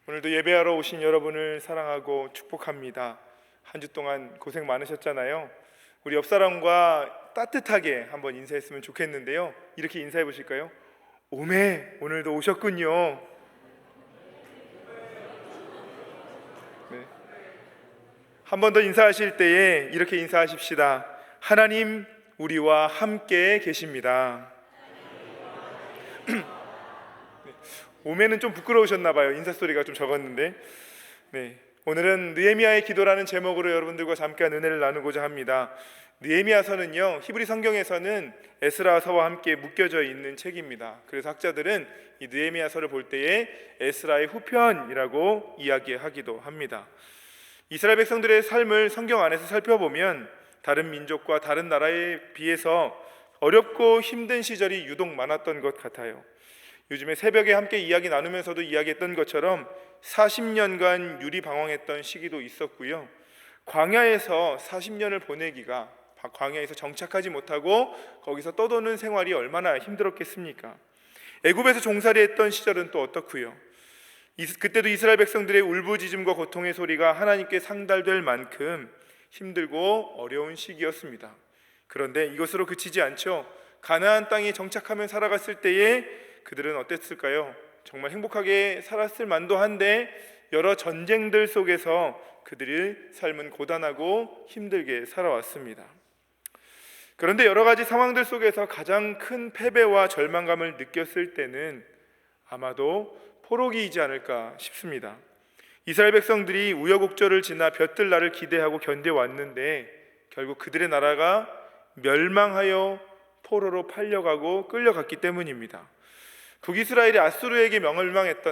오늘도 예배하러 오신 여러분을 사랑하고 축복합니다. 한 주 동안 고생 많으셨잖아요. 우리 옆 사람과 따뜻하게 한번 인사했으면 좋겠는데요. 이렇게 인사해 보실까요? 오메, 오늘도 오셨군요. 네. 한 번 더 인사하실 때에 이렇게 인사하십시다. 하나님 우리와 함께 계십니다. 오메는 좀 부끄러우셨나 봐요. 인사 소리가 좀 적었는데. 네. 오늘은 느헤미야의 기도라는 제목으로 여러분들과 잠깐 은혜를 나누고자 합니다. 느헤미야서는요, 히브리 성경에서는 에스라서와 함께 묶여져 있는 책입니다. 그래서 학자들은 이 느헤미야서를 볼 때에 에스라의 후편이라고 이야기하기도 합니다. 이스라엘 백성들의 삶을 성경 안에서 살펴보면 다른 민족과 다른 나라에 비해서 어렵고 힘든 시절이 유독 많았던 것 같아요. 요즘에 새벽에 함께 이야기 나누면서도 이야기했던 것처럼 40년간 유리방황했던 시기도 있었고요. 광야에서 40년을 보내기가, 광야에서 정착하지 못하고 거기서 떠도는 생활이 얼마나 힘들었겠습니까? 애굽에서 종살이했던 시절은 또 어떻고요? 그때도 이스라엘 백성들의 울부짖음과 고통의 소리가 하나님께 상달될 만큼 힘들고 어려운 시기였습니다. 그런데 이것으로 그치지 않죠. 가나안 땅에 정착하며 살아갔을 때에 그들은 어땠을까요? 정말 행복하게 살았을 만도 한데 여러 전쟁들 속에서 그들의 삶은 고단하고 힘들게 살아왔습니다. 그런데 여러 가지 상황들 속에서 가장 큰 패배와 절망감을 느꼈을 때는 아마도 포로기이지 않을까 싶습니다. 이스라엘 백성들이 우여곡절을 지나 볕들날을 기대하고 견뎌왔는데 결국 그들의 나라가 멸망하여 포로로 팔려가고 끌려갔기 때문입니다. 북이스라엘이 아수르에게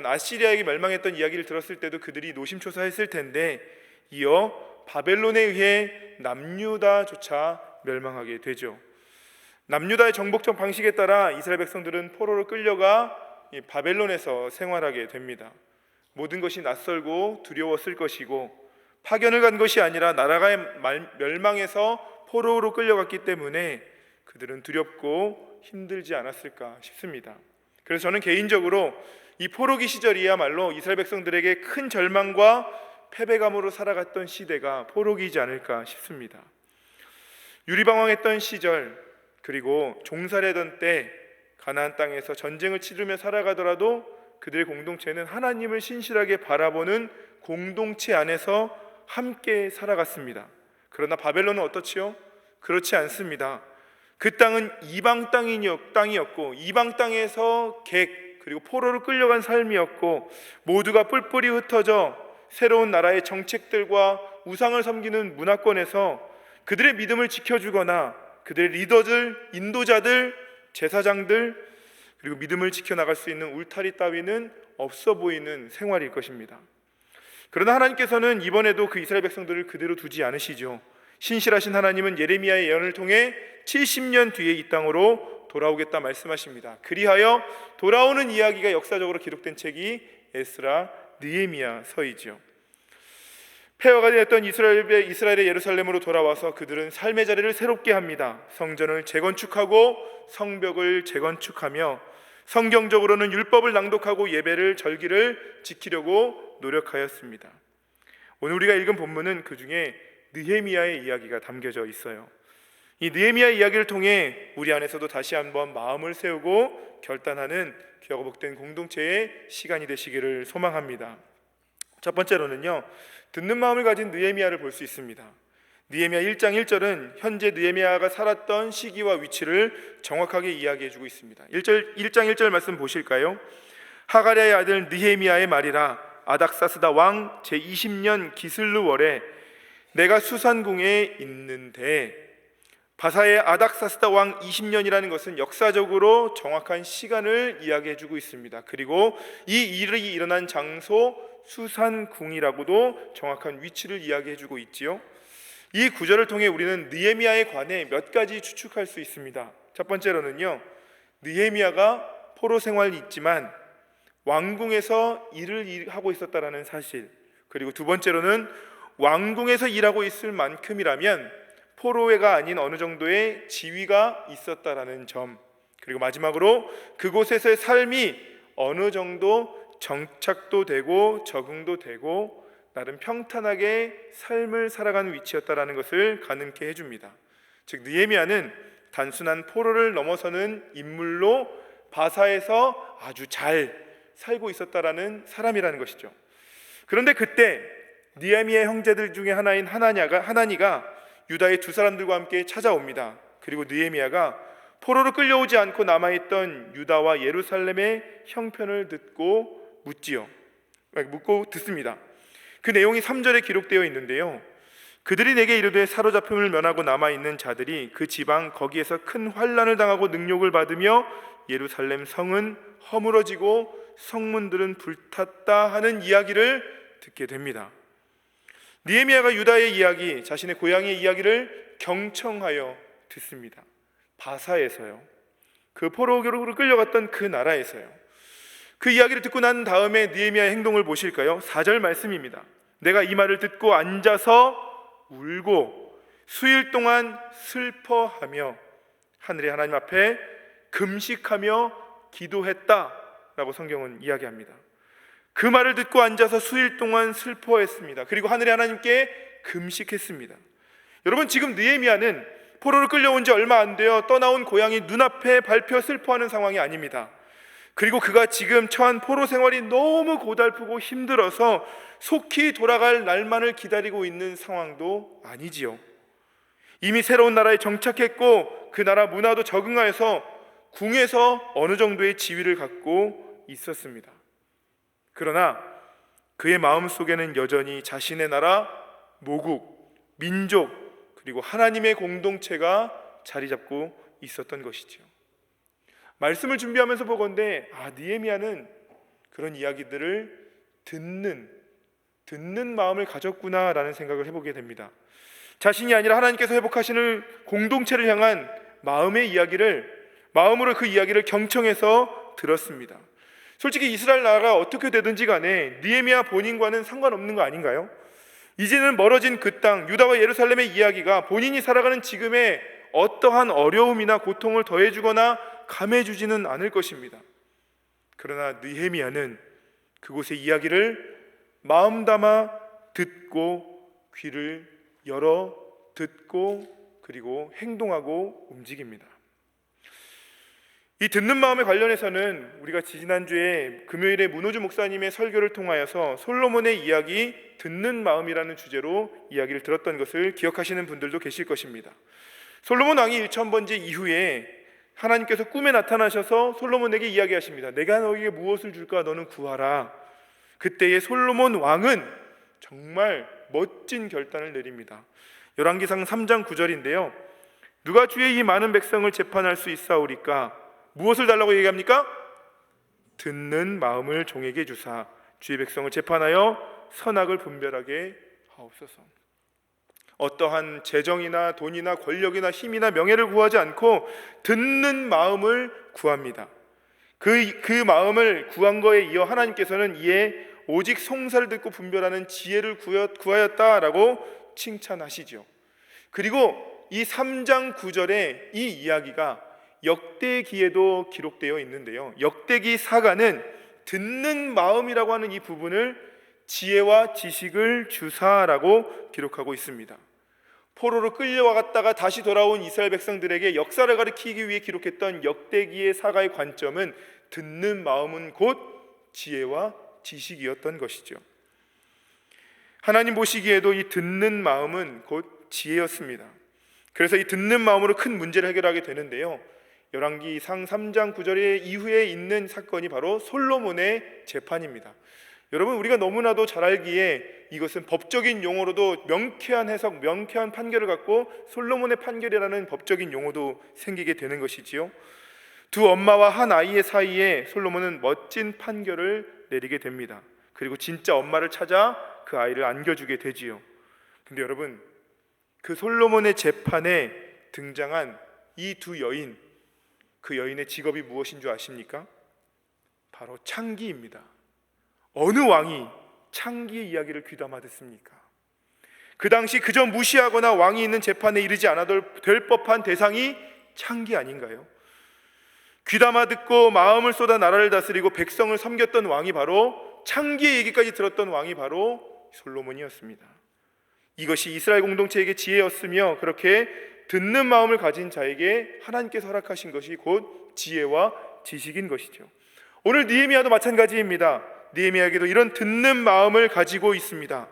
아시리아에게 멸망했던 이야기를 들었을 때도 그들이 노심초사했을 텐데 이어 바벨론에 의해 남유다조차 멸망하게 되죠. 남유다의 정복적 방식에 따라 이스라엘 백성들은 포로로 끌려가 바벨론에서 생활하게 됩니다. 모든 것이 낯설고 두려웠을 것이고 파견을 간 것이 아니라 나라가 멸망해서 포로로 끌려갔기 때문에 그들은 두렵고 힘들지 않았을까 싶습니다. 그래서 저는 개인적으로 이 포로기 시절이야말로 이스라엘 백성들에게 큰 절망과 패배감으로 살아갔던 시대가 포로기이지 않을까 싶습니다. 유리방황했던 시절, 그리고 종살이하던 때 가나안 땅에서 전쟁을 치르며 살아가더라도 그들의 공동체는 하나님을 신실하게 바라보는 공동체 안에서 함께 살아갔습니다. 그러나 바벨론은 어떻지요? 그렇지 않습니다. 그 땅은 이방 땅이었고 이방 땅에서 그리고 포로를 끌려간 삶이었고 모두가 뿔뿔이 흩어져 새로운 나라의 정책들과 우상을 섬기는 문화권에서 그들의 믿음을 지켜주거나 그들의 리더들, 인도자들, 제사장들 그리고 믿음을 지켜나갈 수 있는 울타리 따위는 없어 보이는 생활일 것입니다. 그러나 하나님께서는 이번에도 그 이스라엘 백성들을 그대로 두지 않으시죠. 신실하신 하나님은 예레미야의 예언을 통해 70년 뒤에 이 땅으로 돌아오겠다 말씀하십니다. 그리하여 돌아오는 이야기가 역사적으로 기록된 책이 에스라, 느헤미야서이죠. 폐허가 되었던 이스라엘의 예루살렘으로 돌아와서 그들은 삶의 자리를 새롭게 합니다. 성전을 재건축하고 성벽을 재건축하며 성경적으로는 율법을 낭독하고 예배를 절기를 지키려고 노력하였습니다. 오늘 우리가 읽은 본문은 그 중에 느헤미야의 이야기가 담겨져 있어요. 이 느헤미야의 이야기를 통해 우리 안에서도 다시 한번 마음을 세우고 결단하는 귀하고 복된 공동체의 시간이 되시기를 소망합니다. 첫 번째로는요, 듣는 마음을 가진 느헤미야를 볼 수 있습니다. 느헤미야 1장 1절은 현재 느헤미야가 살았던 시기와 위치를 정확하게 이야기해주고 있습니다. 1장 1절 말씀 보실까요? 하가랴의 아들 느헤미야의 말이라. 아닥사스다 왕 제20년 기슬루월에 내가 수산궁에 있는데, 바사의 아닥사스다 왕 20년이라는 것은 역사적으로 정확한 시간을 이야기해주고 있습니다. 그리고 이 일이 일어난 장소 수산궁이라고도 정확한 위치를 이야기해주고 있지요. 이 구절을 통해 우리는 느헤미야에 관해 몇 가지 추측할 수 있습니다. 첫 번째로는요, 느헤미야가 포로 생활이 있지만 왕궁에서 일을 하고 있었다라는 사실, 그리고 두 번째로는 왕궁에서 일하고 있을 만큼이라면 포로회가 아닌 어느 정도의 지위가 있었다라는 점, 그리고 마지막으로 그곳에서의 삶이 어느 정도 정착도 되고 적응도 되고 나름 평탄하게 삶을 살아가는 위치였다라는 것을 가늠케 해줍니다. 즉 느헤미야는 단순한 포로를 넘어서는 인물로 바사에서 아주 잘 살고 있었다라는 사람이라는 것이죠. 그런데 그때 느헤미야의 형제들 중에 하나인 하나니가 유다의 두 사람들과 함께 찾아옵니다. 그리고 느헤미야가 포로로 끌려오지 않고 남아있던 유다와 예루살렘의 형편을 묻고 듣습니다. 그 내용이 3절에 기록되어 있는데요. 그들이 내게 이르되 사로잡힘을 면하고 남아있는 자들이 그 지방 거기에서 큰 환난을 당하고 능욕을 받으며 예루살렘 성은 허물어지고 성문들은 불탔다 하는 이야기를 듣게 됩니다. 느헤미야가 유다의 이야기, 자신의 고향의 이야기를 경청하여 듣습니다. 바사에서요. 그 포로로 끌려갔던 그 나라에서요. 그 이야기를 듣고 난 다음에 느헤미야의 행동을 보실까요? 4절 말씀입니다. 내가 이 말을 듣고 앉아서 울고 수일 동안 슬퍼하며 하늘의 하나님 앞에 금식하며 기도했다라고 성경은 이야기합니다. 그 말을 듣고 앉아서 수일 동안 슬퍼했습니다. 그리고 하늘의 하나님께 금식했습니다. 여러분, 지금 느헤미야는 포로를 끌려온 지 얼마 안 되어 떠나온 고향이 눈앞에 밟혀 슬퍼하는 상황이 아닙니다. 그리고 그가 지금 처한 포로 생활이 너무 고달프고 힘들어서 속히 돌아갈 날만을 기다리고 있는 상황도 아니지요. 이미 새로운 나라에 정착했고 그 나라 문화도 적응하여서 궁에서 어느 정도의 지위를 갖고 있었습니다. 그러나 그의 마음속에는 여전히 자신의 나라, 모국, 민족, 그리고 하나님의 공동체가 자리 잡고 있었던 것이죠. 말씀을 준비하면서 보건대 느헤미야는 그런 이야기들을 듣는 마음을 가졌구나라는 생각을 해보게 됩니다. 자신이 아니라 하나님께서 회복하시는 공동체를 향한 마음으로 그 이야기를 경청해서 들었습니다. 솔직히 이스라엘 나라가 어떻게 되든지 간에 느헤미야 본인과는 상관없는 거 아닌가요? 이제는 멀어진 그 땅, 유다와 예루살렘의 이야기가 본인이 살아가는 지금의 어떠한 어려움이나 고통을 더해주거나 감해주지는 않을 것입니다. 그러나 느헤미야는 그곳의 이야기를 마음 담아 듣고 귀를 열어 듣고 그리고 행동하고 움직입니다. 이 듣는 마음에 관련해서는 우리가 지난주에 금요일에 문호주 목사님의 설교를 통하여서 솔로몬의 이야기 듣는 마음이라는 주제로 이야기를 들었던 것을 기억하시는 분들도 계실 것입니다. 솔로몬 왕이 1000번째 이후에 하나님께서 꿈에 나타나셔서 솔로몬에게 이야기하십니다. 내가 너에게 무엇을 줄까? 너는 구하라. 그때의 솔로몬 왕은 정말 멋진 결단을 내립니다. 열왕기상 3장 9절인데요. 누가 주의 이 많은 백성을 재판할 수 있사오리까? 무엇을 달라고 얘기합니까? 듣는 마음을 종에게 주사 주의 백성을 재판하여 선악을 분별하게 하옵소서. 어떠한 재정이나 돈이나 권력이나 힘이나 명예를 구하지 않고 듣는 마음을 구합니다. 그 마음을 구한 거에 이어 하나님께서는 이에 오직 송사를 듣고 분별하는 지혜를 구하였다라고 칭찬하시죠. 그리고 이 3장 9절에 이 이야기가 역대기에도 기록되어 있는데요. 역대기 사가는 듣는 마음이라고 하는 이 부분을 지혜와 지식을 주사라고 기록하고 있습니다. 포로로 끌려왔다가 다시 돌아온 이스라엘 백성들에게 역사를 가리키기 위해 기록했던 역대기의 사가의 관점은 듣는 마음은 곧 지혜와 지식이었던 것이죠. 하나님 보시기에도 이 듣는 마음은 곧 지혜였습니다. 그래서 이 듣는 마음으로 큰 문제를 해결하게 되는데요. 열왕기상 3장 9절 이후에 있는 사건이 바로 솔로몬의 재판입니다. 여러분, 우리가 너무나도 잘 알기에 이것은 법적인 용어로도 명쾌한 해석, 명쾌한 판결을 갖고 솔로몬의 판결이라는 법적인 용어도 생기게 되는 것이지요. 두 엄마와 한 아이의 사이에 솔로몬은 멋진 판결을 내리게 됩니다. 그리고 진짜 엄마를 찾아 그 아이를 안겨주게 되지요. 근데 여러분, 그 솔로몬의 재판에 등장한 이 두 여인, 그 여인의 직업이 무엇인 줄 아십니까? 바로 창기입니다. 어느 왕이 창기의 이야기를 귀담아 듣습니까? 그 당시 그저 무시하거나 왕이 있는 재판에 이르지 않아도 될 법한 대상이 창기 아닌가요? 귀담아 듣고 마음을 쏟아 나라를 다스리고 백성을 섬겼던 왕이 바로, 창기의 얘기까지 들었던 왕이 바로 솔로몬이었습니다. 이것이 이스라엘 공동체에게 지혜였으며, 그렇게 듣는 마음을 가진 자에게 하나님께서 허락하신 것이 곧 지혜와 지식인 것이죠. 오늘 느헤미야도 마찬가지입니다. 느헤미야에게도 이런 듣는 마음을 가지고 있습니다.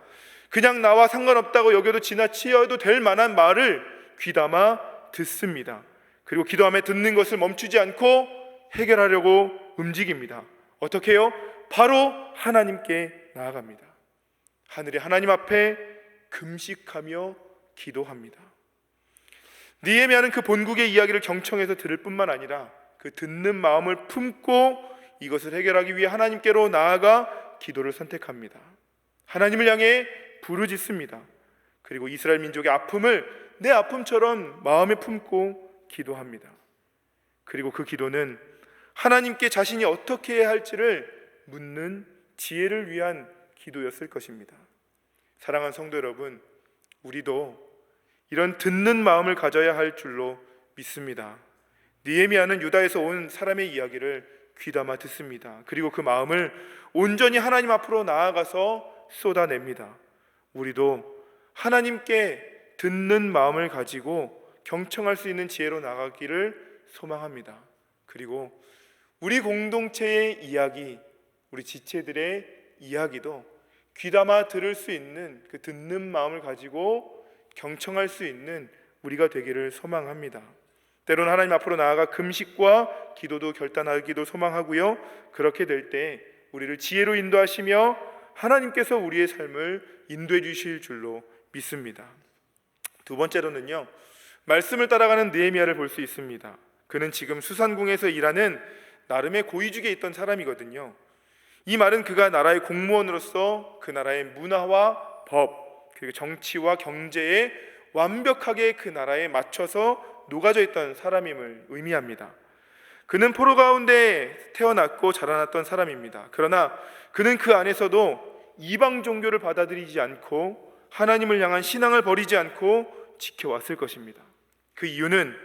그냥 나와 상관없다고 여겨도 지나치어도 될 만한 말을 귀담아 듣습니다. 그리고 기도하며 듣는 것을 멈추지 않고 해결하려고 움직입니다. 어떻게 해요? 바로 하나님께 나아갑니다. 하늘의 하나님 앞에 금식하며 기도합니다. 느헤미야는 그 본국의 이야기를 경청해서 들을 뿐만 아니라 그 듣는 마음을 품고 이것을 해결하기 위해 하나님께로 나아가 기도를 선택합니다. 하나님을 향해 부르짖습니다. 그리고 이스라엘 민족의 아픔을 내 아픔처럼 마음에 품고 기도합니다. 그리고 그 기도는 하나님께 자신이 어떻게 해야 할지를 묻는 지혜를 위한 기도였을 것입니다. 사랑하는 성도 여러분, 우리도 이런 듣는 마음을 가져야 할 줄로 믿습니다. 느헤미야는 유다에서 온 사람의 이야기를 귀담아 듣습니다. 그리고 그 마음을 온전히 하나님 앞으로 나아가서 쏟아냅니다. 우리도 하나님께 듣는 마음을 가지고 경청할 수 있는 지혜로 나가기를 소망합니다. 그리고 우리 공동체의 이야기, 우리 지체들의 이야기도 귀담아 들을 수 있는 그 듣는 마음을 가지고 경청할 수 있는 우리가 되기를 소망합니다. 때로는 하나님 앞으로 나아가 금식과 기도도 결단하기도 소망하고요. 그렇게 될 때 우리를 지혜로 인도하시며 하나님께서 우리의 삶을 인도해 주실 줄로 믿습니다. 두 번째로는요, 말씀을 따라가는 느헤미야를 볼 수 있습니다. 그는 지금 수산궁에서 일하는 나름의 고위직에 있던 사람이거든요. 이 말은 그가 나라의 공무원으로서 그 나라의 문화와 법, 그리고 정치와 경제에 완벽하게 그 나라에 맞춰서 녹아져 있던 사람임을 의미합니다. 그는 포로 가운데 태어났고 자라났던 사람입니다. 그러나 그는 그 안에서도 이방 종교를 받아들이지 않고 하나님을 향한 신앙을 버리지 않고 지켜왔을 것입니다. 그 이유는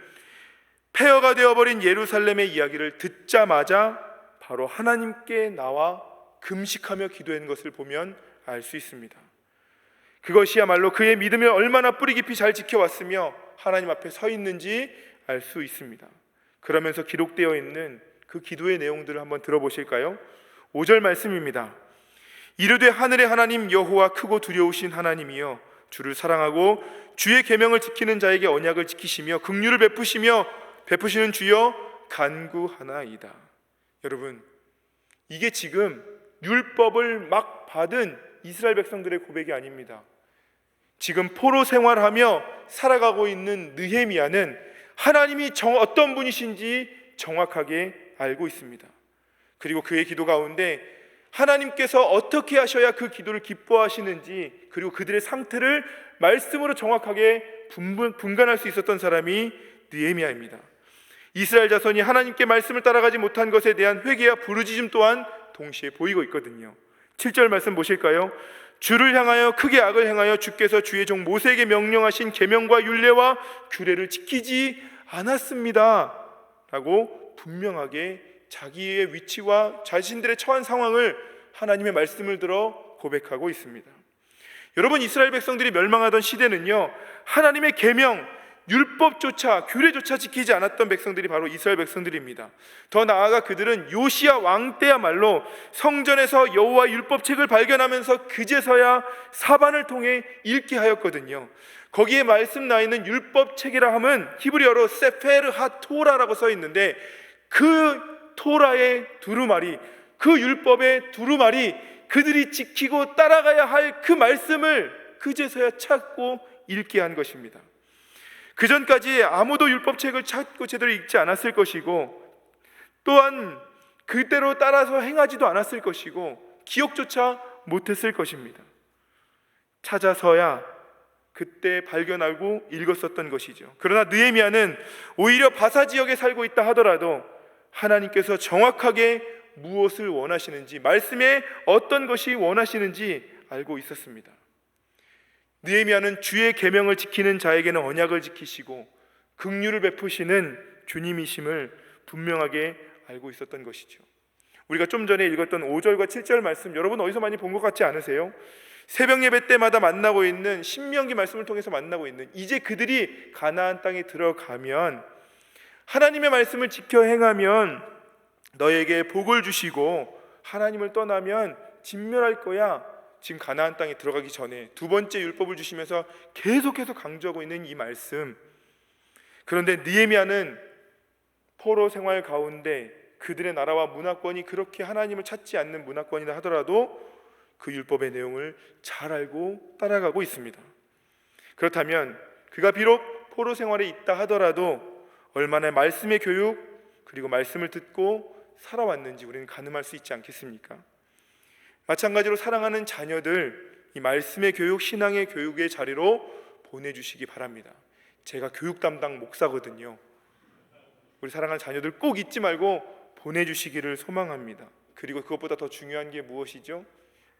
폐허가 되어버린 예루살렘의 이야기를 듣자마자 바로 하나님께 나와 금식하며 기도한 것을 보면 알 수 있습니다. 그것이야말로 그의 믿음을 얼마나 뿌리 깊이 잘 지켜왔으며 하나님 앞에 서 있는지 알 수 있습니다. 그러면서 기록되어 있는 그 기도의 내용들을 한번 들어보실까요? 5절 말씀입니다. 이르되 하늘의 하나님 여호와 크고 두려우신 하나님이여, 주를 사랑하고 주의 계명을 지키는 자에게 언약을 지키시며 긍휼을 베푸시는 주여 간구하나이다. 여러분, 이게 지금 율법을 막 받은 이스라엘 백성들의 고백이 아닙니다. 지금 포로 생활하며 살아가고 있는 느헤미야는 하나님이 어떤 분이신지 정확하게 알고 있습니다. 그리고 그의 기도 가운데 하나님께서 어떻게 하셔야 그 기도를 기뻐하시는지, 그리고 그들의 상태를 말씀으로 정확하게 분간할 수 있었던 사람이 느헤미야입니다. 이스라엘 자손이 하나님께 말씀을 따라가지 못한 것에 대한 회개와 부르짖음 또한 동시에 보이고 있거든요. 7절 말씀 보실까요? 주를 향하여 크게 악을 행하여 주께서 주의 종 모세에게 명령하신 계명과 율례와 규례를 지키지 않았습니다 라고 분명하게 자기의 위치와 자신들의 처한 상황을 하나님의 말씀을 들어 고백하고 있습니다. 여러분, 이스라엘 백성들이 멸망하던 시대는요, 하나님의 계명, 율법조차, 규례조차 지키지 않았던 백성들이 바로 이스라엘 백성들입니다. 더 나아가 그들은 요시야 왕 때야말로 성전에서 여호와 율법책을 발견하면서 그제서야 사반을 통해 읽게 하였거든요. 거기에 말씀 나 있는 율법책이라 함은 히브리어로 세페르 하토라라고 써 있는데, 그 토라의 두루마리, 그 율법의 두루마리, 그들이 지키고 따라가야 할 그 말씀을 그제서야 찾고 읽게 한 것입니다. 그 전까지 아무도 율법책을 찾고 제대로 읽지 않았을 것이고, 또한 그대로 따라서 행하지도 않았을 것이고, 기억조차 못했을 것입니다. 찾아서야 그때 발견하고 읽었었던 것이죠. 그러나 느헤미야는 오히려 바사 지역에 살고 있다 하더라도 하나님께서 정확하게 무엇을 원하시는지, 말씀에 어떤 것이 원하시는지 알고 있었습니다. 느헤미야는 주의 계명을 지키는 자에게는 언약을 지키시고 긍휼을 베푸시는 주님이심을 분명하게 알고 있었던 것이죠. 우리가 좀 전에 읽었던 5절과 7절 말씀 여러분 어디서 많이 본 것 같지 않으세요? 새벽 예배 때마다 만나고 있는 신명기 말씀을 통해서 만나고 있는, 이제 그들이 가나안 땅에 들어가면 하나님의 말씀을 지켜 행하면 너에게 복을 주시고 하나님을 떠나면 진멸할 거야. 지금 가나안 땅에 들어가기 전에 두 번째 율법을 주시면서 계속해서 강조하고 있는 이 말씀. 그런데 느헤미야는 포로 생활 가운데 그들의 나라와 문화권이 그렇게 하나님을 찾지 않는 문화권이라 하더라도 그 율법의 내용을 잘 알고 따라가고 있습니다. 그렇다면 그가 비록 포로 생활에 있다 하더라도 얼마나 말씀의 교육 그리고 말씀을 듣고 살아왔는지 우리는 가늠할 수 있지 않겠습니까? 마찬가지로 사랑하는 자녀들, 이 말씀의 교육, 신앙의 교육의 자리로 보내주시기 바랍니다. 제가 교육 담당 목사거든요. 우리 사랑하는 자녀들 꼭 잊지 말고 보내주시기를 소망합니다. 그리고 그것보다 더 중요한 게 무엇이죠?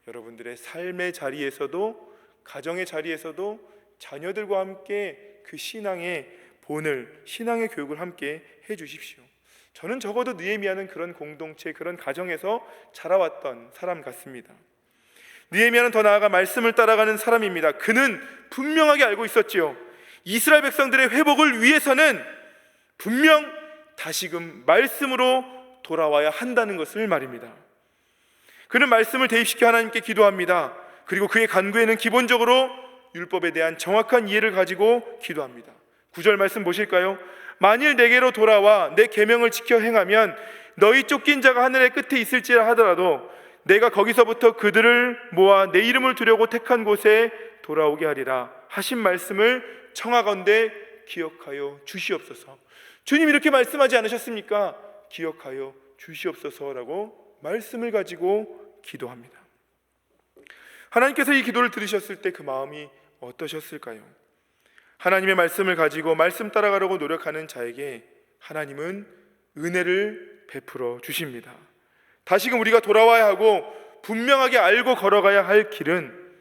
여러분들의 삶의 자리에서도, 가정의 자리에서도 자녀들과 함께 그 신앙의 본을, 신앙의 교육을 함께 해주십시오. 저는 적어도 느헤미야는 그런 공동체, 그런 가정에서 자라왔던 사람 같습니다. 느헤미야는 더 나아가 말씀을 따라가는 사람입니다. 그는 분명하게 알고 있었지요. 이스라엘 백성들의 회복을 위해서는 분명 다시금 말씀으로 돌아와야 한다는 것을 말입니다. 그는 말씀을 대입시켜 하나님께 기도합니다. 그리고 그의 간구에는 기본적으로 율법에 대한 정확한 이해를 가지고 기도합니다. 9절 말씀 보실까요? 만일 내게로 돌아와 내 계명을 지켜 행하면 너희 쫓긴 자가 하늘의 끝에 있을지라 하더라도 내가 거기서부터 그들을 모아 내 이름을 두려고 택한 곳에 돌아오게 하리라 하신 말씀을 청하건대 기억하여 주시옵소서. 주님 이렇게 말씀하지 않으셨습니까? 기억하여 주시옵소서라고 말씀을 가지고 기도합니다. 하나님께서 이 기도를 들으셨을 때 그 마음이 어떠셨을까요? 하나님의 말씀을 가지고 말씀 따라가려고 노력하는 자에게 하나님은 은혜를 베풀어 주십니다. 다시금 우리가 돌아와야 하고 분명하게 알고 걸어가야 할 길은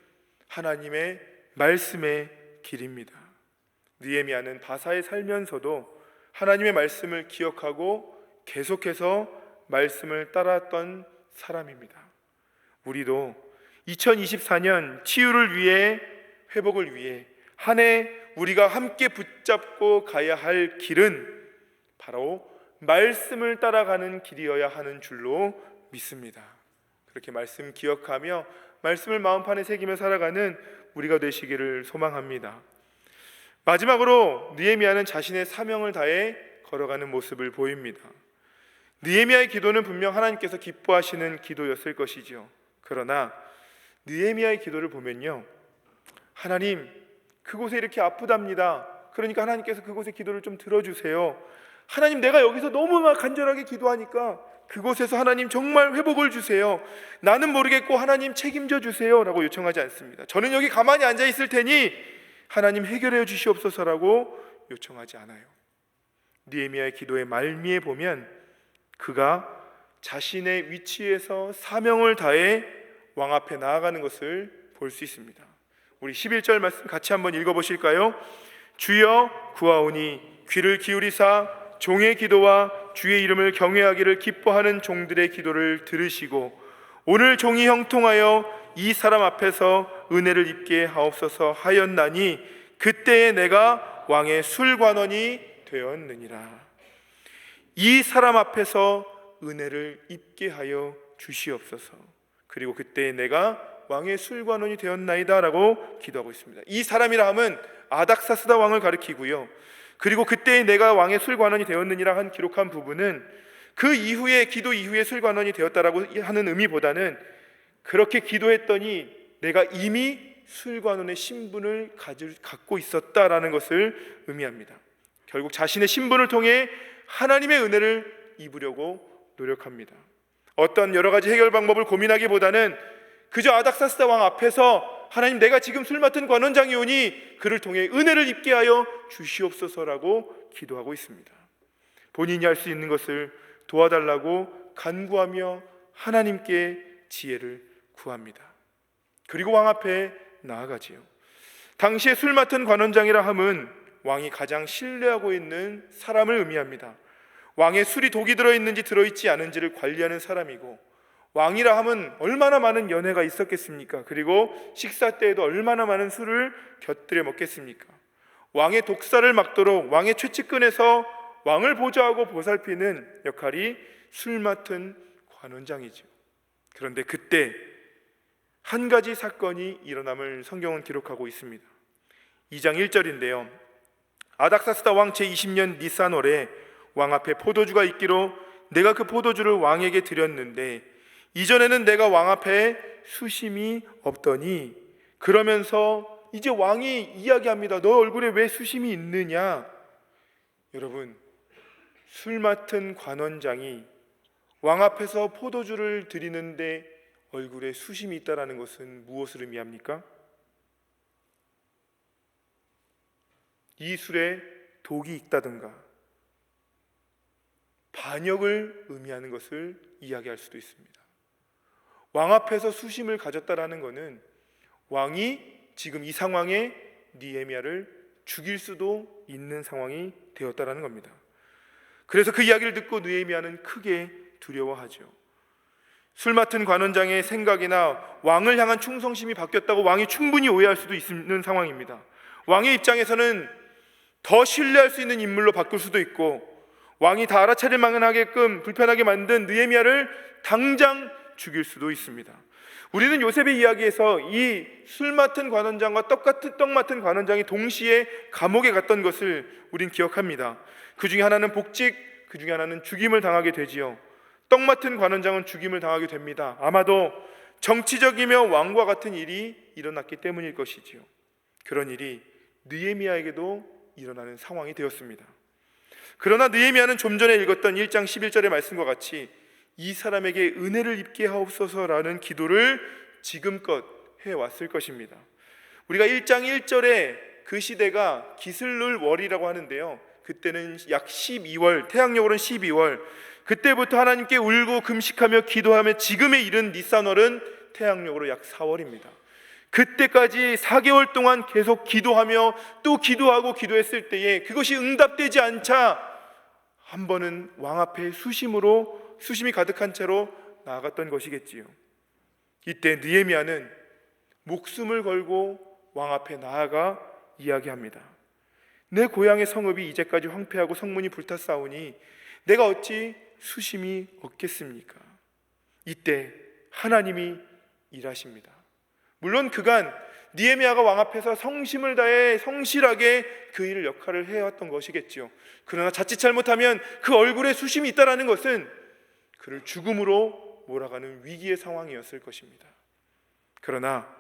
하나님의 말씀의 길입니다. 느헤미야는 바사에 살면서도 하나님의 말씀을 기억하고 계속해서 말씀을 따랐던 사람입니다. 우리도 2024년 치유를 위해, 회복을 위해 한 해 우리가 함께 붙잡고 가야 할 길은 바로 말씀을 따라가는 길이어야 하는 줄로 믿습니다. 그렇게 말씀 기억하며 말씀을 마음판에 새기며 살아가는 우리가 되시기를 소망합니다. 마지막으로 느헤미야는 자신의 사명을 다해 걸어가는 모습을 보입니다. 느헤미야의 기도는 분명 하나님께서 기뻐하시는 기도였을 것이죠. 그러나 느헤미야의 기도를 보면요, 하나님 그곳에 이렇게 아프답니다. 그러니까 하나님께서 그곳의 기도를 좀 들어주세요. 하나님 내가 여기서 너무 막 간절하게 기도하니까 그곳에서 하나님 정말 회복을 주세요. 나는 모르겠고 하나님 책임져 주세요 라고 요청하지 않습니다. 저는 여기 가만히 앉아 있을 테니 하나님 해결해 주시옵소서라고 요청하지 않아요. 느헤미야의 기도의 말미에 보면 그가 자신의 위치에서 사명을 다해 왕 앞에 나아가는 것을 볼 수 있습니다. 우리 11절 말씀 같이 한번 읽어보실까요? 주여 구하오니 귀를 기울이사 종의 기도와 주의 이름을 경외하기를 기뻐하는 종들의 기도를 들으시고 오늘 종이 형통하여 이 사람 앞에서 은혜를 입게 하옵소서 하였나니 그때에 내가 왕의 술관원이 되었느니라. 이 사람 앞에서 은혜를 입게 하여 주시옵소서. 그리고 그때에 내가 왕의 술관원이 되었나이다 라고 기도하고 있습니다. 이 사람이라 함은 아닥사스다 왕을 가리키고요, 그리고 그때에 내가 왕의 술관원이 되었느니라 한 기록한 부분은 그 이후에, 기도 이후에 술관원이 되었다라고 하는 의미보다는 그렇게 기도했더니 내가 이미 술관원의 신분을 갖고 있었다라는 것을 의미합니다. 결국 자신의 신분을 통해 하나님의 은혜를 입으려고 노력합니다. 어떤 여러 가지 해결 방법을 고민하기보다는 그저 아닥사스다 왕 앞에서 하나님 내가 지금 술 맡은 관원장이오니 그를 통해 은혜를 입게 하여 주시옵소서라고 기도하고 있습니다. 본인이 할 수 있는 것을 도와달라고 간구하며 하나님께 지혜를 구합니다. 그리고 왕 앞에 나아가지요. 당시에 술 맡은 관원장이라 함은 왕이 가장 신뢰하고 있는 사람을 의미합니다. 왕의 술이 독이 들어있는지 들어있지 않은지를 관리하는 사람이고, 왕이라 하면 얼마나 많은 연회가 있었겠습니까? 그리고 식사 때에도 얼마나 많은 술을 곁들여 먹겠습니까? 왕의 독사를 막도록 왕의 최측근에서 왕을 보좌하고 보살피는 역할이 술 맡은 관원장이죠. 그런데 그때 한 가지 사건이 일어남을 성경은 기록하고 있습니다. 2장 1절인데요. 아닥사스다 왕 제20년 니산월에 왕 앞에 포도주가 있기로 내가 그 포도주를 왕에게 드렸는데 이전에는 내가 왕 앞에 수심이 없더니, 그러면서 이제 왕이 이야기합니다. 너 얼굴에 왜 수심이 있느냐? 여러분, 술 맡은 관원장이 왕 앞에서 포도주를 드리는데 얼굴에 수심이 있다라는 것은 무엇을 의미합니까? 이 술에 독이 있다든가 반역을 의미하는 것을 이야기할 수도 있습니다. 왕 앞에서 수심을 가졌다라는 것은 왕이 지금 이 상황에 느헤미야를 죽일 수도 있는 상황이 되었다라는 겁니다. 그래서 그 이야기를 듣고 느헤미야는 크게 두려워하죠. 술 맡은 관원장의 생각이나 왕을 향한 충성심이 바뀌었다고 왕이 충분히 오해할 수도 있는 상황입니다. 왕의 입장에서는 더 신뢰할 수 있는 인물로 바꿀 수도 있고, 왕이 다 알아차릴 만하게끔 불편하게 만든 느헤미야를 당장 죽일 수도 있습니다. 우리는 요셉의 이야기에서 이 술 맡은 관원장과 떡 맡은 관원장이 동시에 감옥에 갔던 것을 우린 기억합니다. 그 중에 하나는 복직, 그 중에 하나는 죽임을 당하게 되지요. 떡 맡은 관원장은 죽임을 당하게 됩니다. 아마도 정치적이며 왕과 같은 일이 일어났기 때문일 것이지요. 그런 일이 느헤미야에게도 일어나는 상황이 되었습니다. 그러나 느헤미야는 좀 전에 읽었던 1장 11절의 말씀과 같이 이 사람에게 은혜를 입게 하옵소서라는 기도를 지금껏 해왔을 것입니다. 우리가 1장 1절에 그 시대가 기슬룰 월이라고 하는데요, 그때는 약 12월, 태양력으로는 12월, 그때부터 하나님께 울고 금식하며 기도하며 지금에 이른 니산월은 태양력으로 약 4월입니다. 그때까지 4개월 동안 계속 기도하며 또 기도하고 기도했을 때에 그것이 응답되지 않자 한 번은 왕 앞에 수심이 가득한 채로 나아갔던 것이겠지요. 이때 느헤미야는 목숨을 걸고 왕 앞에 나아가 이야기합니다. 내 고향의 성읍이 이제까지 황폐하고 성문이 불탔사오니 내가 어찌 수심이 없겠습니까? 이때 하나님이 일하십니다. 물론 그간 느헤미야가 왕 앞에서 성심을 다해 성실하게 그 일을 역할을 해왔던 것이겠지요. 그러나 자칫 잘못하면 그 얼굴에 수심이 있다라는 것은 그를 죽음으로 몰아가는 위기의 상황이었을 것입니다. 그러나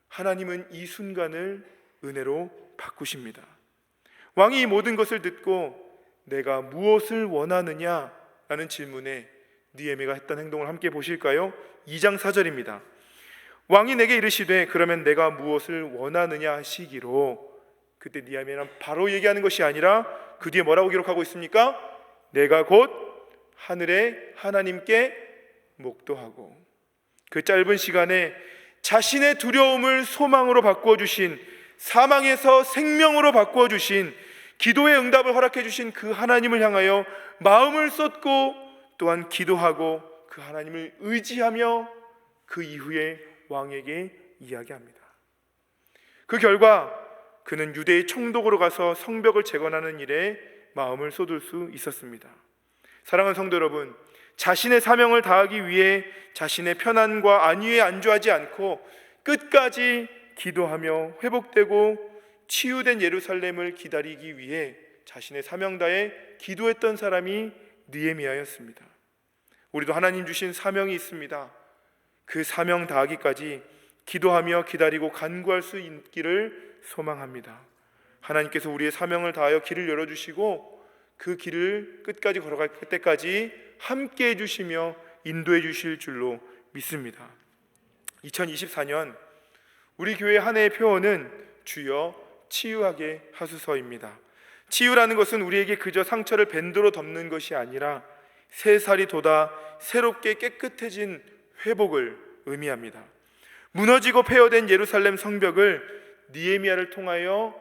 하나님은 이 순간을 은혜로 바꾸십니다. 왕이 이 모든 것을 듣고 내가 무엇을 원하느냐 라는 질문에 느헤미야가 했던 행동을 함께 보실까요? 2장 4절입니다. 왕이 내게 이르시되 그러면 내가 무엇을 원하느냐 하시기로, 그때 느헤미야는 바로 얘기하는 것이 아니라 그 뒤에 뭐라고 기록하고 있습니까? 내가 곧 하늘의 하나님께 목도하고, 그 짧은 시간에 자신의 두려움을 소망으로 바꾸어 주신, 사망에서 생명으로 바꾸어 주신, 기도의 응답을 허락해 주신 그 하나님을 향하여 마음을 쏟고 또한 기도하고 그 하나님을 의지하며 그 이후에 왕에게 이야기합니다. 그 결과 그는 유대의 총독으로 가서 성벽을 재건하는 일에 마음을 쏟을 수 있었습니다. 사랑하는 성도 여러분, 자신의 사명을 다하기 위해 자신의 편안과 안위에 안주하지 않고 끝까지 기도하며 회복되고 치유된 예루살렘을 기다리기 위해 자신의 사명 다해 기도했던 사람이 느헤미야였습니다. 우리도 하나님 주신 사명이 있습니다. 그 사명 다하기까지 기도하며 기다리고 간구할 수 있기를 소망합니다. 하나님께서 우리의 사명을 다하여 길을 열어주시고 그 길을 끝까지 걸어갈 때까지 함께 해주시며 인도해 주실 줄로 믿습니다. 2024년 우리 교회 한 해의 표어는 주여 치유하게 하소서입니다. 치유라는 것은 우리에게 그저 상처를 밴드로 덮는 것이 아니라 새살이 돋아 새롭게 깨끗해진 회복을 의미합니다. 무너지고 폐허된 예루살렘 성벽을 느헤미야를 통하여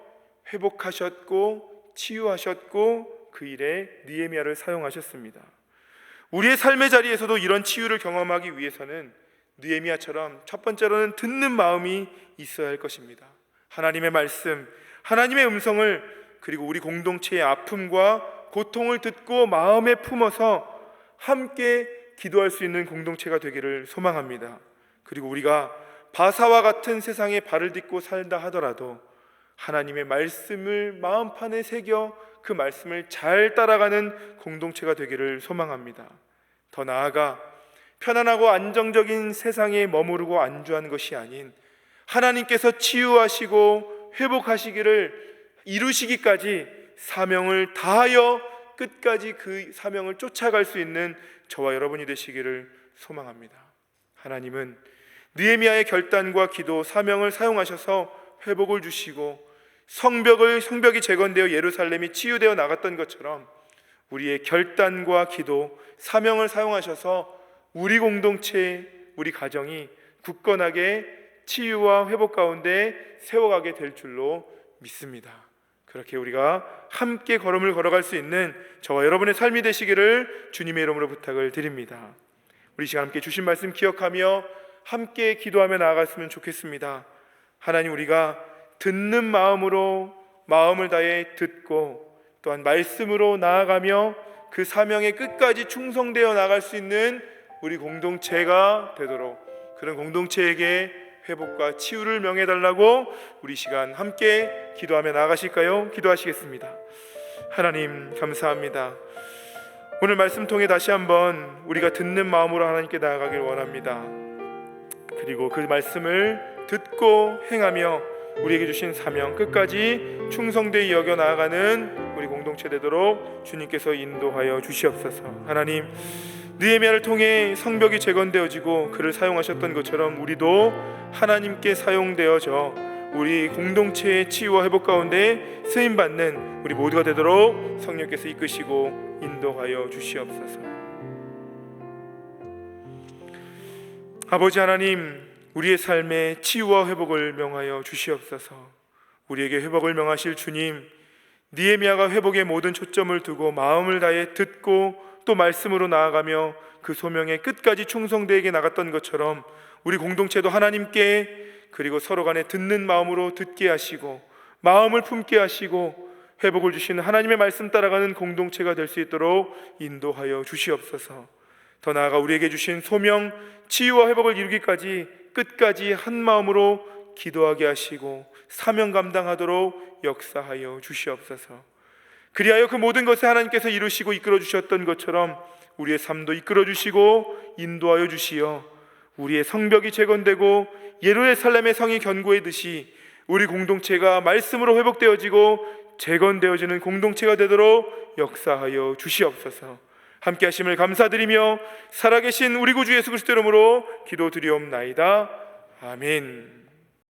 회복하셨고 치유하셨고 그 일에 느헤미야를 사용하셨습니다. 우리의 삶의 자리에서도 이런 치유를 경험하기 위해서는 느헤미야처럼 첫 번째로는 듣는 마음이 있어야 할 것입니다. 하나님의 말씀, 하나님의 음성을, 그리고 우리 공동체의 아픔과 고통을 듣고 마음에 품어서 함께 기도할 수 있는 공동체가 되기를 소망합니다. 그리고 우리가 바사와 같은 세상에 발을 딛고 살다 하더라도 하나님의 말씀을 마음판에 새겨 그 말씀을 잘 따라가는 공동체가 되기를 소망합니다. 더 나아가 편안하고 안정적인 세상에 머무르고 안주한 것이 아닌 하나님께서 치유하시고 회복하시기를 이루시기까지 사명을 다하여 끝까지 그 사명을 쫓아갈 수 있는 저와 여러분이 되시기를 소망합니다. 하나님은 느헤미야의 결단과 기도, 사명을 사용하셔서 회복을 주시고 성벽이 재건되어 예루살렘이 치유되어 나갔던 것처럼 우리의 결단과 기도, 사명을 사용하셔서 우리 공동체, 우리 가정이 굳건하게 치유와 회복 가운데 세워가게 될 줄로 믿습니다. 그렇게 우리가 함께 걸음을 걸어갈 수 있는 저와 여러분의 삶이 되시기를 주님의 이름으로 부탁을 드립니다. 우리 시간 함께 주신 말씀 기억하며 함께 기도하며 나아갔으면 좋겠습니다. 하나님, 우리가 듣는 마음으로 마음을 다해 듣고 또한 말씀으로 나아가며 그 사명의 끝까지 충성되어 나갈 수 있는 우리 공동체가 되도록, 그런 공동체에게 회복과 치유를 명해달라고 우리 시간 함께 기도하며 나아가실까요? 기도하시겠습니다. 하나님, 감사합니다. 오늘 말씀 통해 다시 한번 우리가 듣는 마음으로 하나님께 나아가길 원합니다. 그리고 그 말씀을 듣고 행하며 우리에게 주신 사명 끝까지 충성되이 여겨 나아가는 우리 공동체 되도록 주님께서 인도하여 주시옵소서. 하나님, 느헤미야를 통해 성벽이 재건되어지고 그를 사용하셨던 것처럼 우리도 하나님께 사용되어져 우리 공동체의 치유와 회복 가운데 쓰임받는 우리 모두가 되도록 성령께서 이끄시고 인도하여 주시옵소서. 아버지 하나님, 우리의 삶에 치유와 회복을 명하여 주시옵소서. 우리에게 회복을 명하실 주님, 느헤미야가 회복의 모든 초점을 두고 마음을 다해 듣고 또 말씀으로 나아가며 그 소명의 끝까지 충성되게 나갔던 것처럼 우리 공동체도 하나님께 그리고 서로 간에 듣는 마음으로 듣게 하시고 마음을 품게 하시고 회복을 주시는 하나님의 말씀 따라가는 공동체가 될 수 있도록 인도하여 주시옵소서. 더 나아가 우리에게 주신 소명, 치유와 회복을 이루기까지 끝까지 한 마음으로 기도하게 하시고 사명 감당하도록 역사하여 주시옵소서. 그리하여 그 모든 것을 하나님께서 이루시고 이끌어 주셨던 것처럼 우리의 삶도 이끌어 주시고 인도하여 주시어 우리의 성벽이 재건되고 예루살렘의 성이 견고해듯이 우리 공동체가 말씀으로 회복되어지고 재건되어지는 공동체가 되도록 역사하여 주시옵소서. 함께 하심을 감사드리며 살아계신 우리 구주 예수 그리스도 이름으로 기도드리옵나이다. 아멘.